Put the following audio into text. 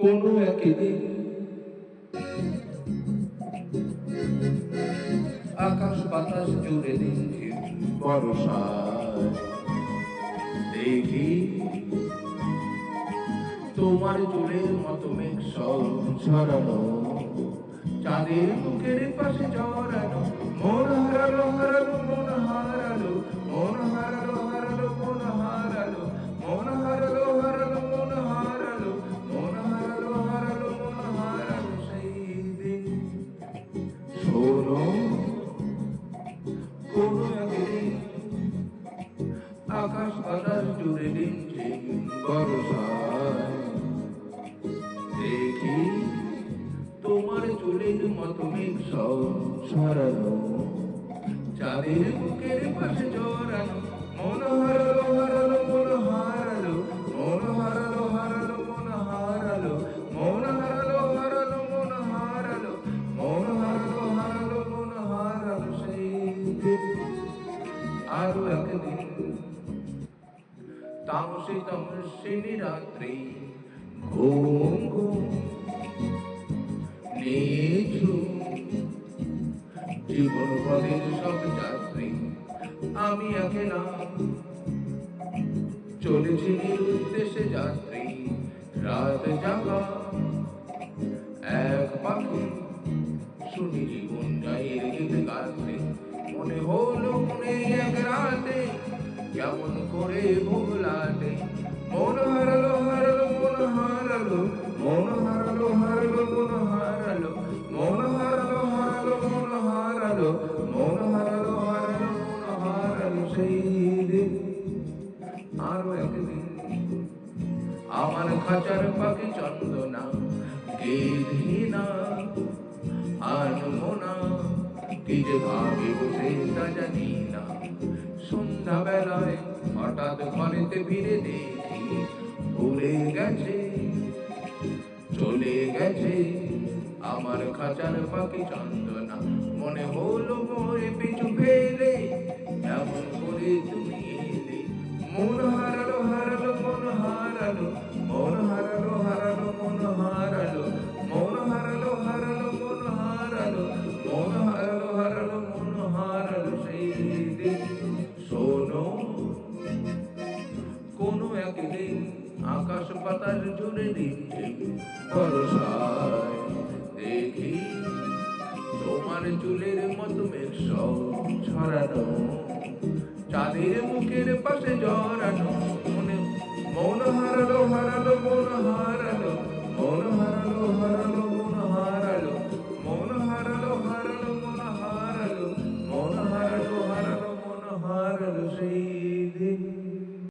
কোনো একদিন আকাশ বাতাস জুড়ে দিন বর্ষায় দেখি তোমার চুলের মতো মেঘ সব ছড়ানো, চাঁদের বুকের পাশে জড়ানো। মন হারালো হারালো মন হারালো, মন হারালো হারালো মন হারালো, মন হারালো হারালো মন হারালো, মন হারালো হারালো মন হারালো সেই দিন। শোনো কোনো একদিন আকাশ বাতাস জুড়ে দিন বর্ষায় দেখি তোমার চুলের মতো মেঘ সব ছড়ানো, চাঁদের বুকের পাশে জড়ানো। মন হারালো হারালো মন হারালো, মন হারালো হারালো মন হারালো, মন হারালো হারালো মন হারালো, মন হারালো হারালো মন হারালো সেই দিন। আরো একদিন তামসে তামসিনী রাত্রি ঘুম ঘুম নিঝুম জীবন পথের সব যাত্রী আমি একলা চলেছি নিরুদ্দেশে যাত্রী। রাত জাগা এক পাখি শুনি জীবন গায়ের গীত গাইতে। মনে হলো মনে এক রাতে কেমন করে ভোলাতে। মন হারালো হারালো মন হারালো, মন হারালো হারালো মন হারালো, মন হারালো হারালো মন হারালো, মন হারালো হারালো মন হারালো সেই দিন। আরো একদিন আমার খাঁচার পাখি চন্দনা গেধি না আনমো না, কি যে ভাবে বসে তা জানি না। সন্ধ্যা বেলায় হঠাৎ ঘরেতে ফিরে দেখি ভুলে গেছে চলে গেছে আমার খাঁচার পাখি চন্দনা। মনে হলো মোরে পিছু ফেলে এমন করে তুমি এলে। মন হারালো হারালো মন হারালো, মন হারালো হারালো মন হারালো, মন হারালো হারালো মন হারালো, মন হারালো হারালো মন হারালো সেই দিন। শোনো কোনো একদিন আকাশ বাতাস জুড়ে দিচ্ছে বর্ষায় দেখি তোমার চুলের মতো মেঘ সব ছড়ানো, চাঁদের মুখের পাশে জড়ানো।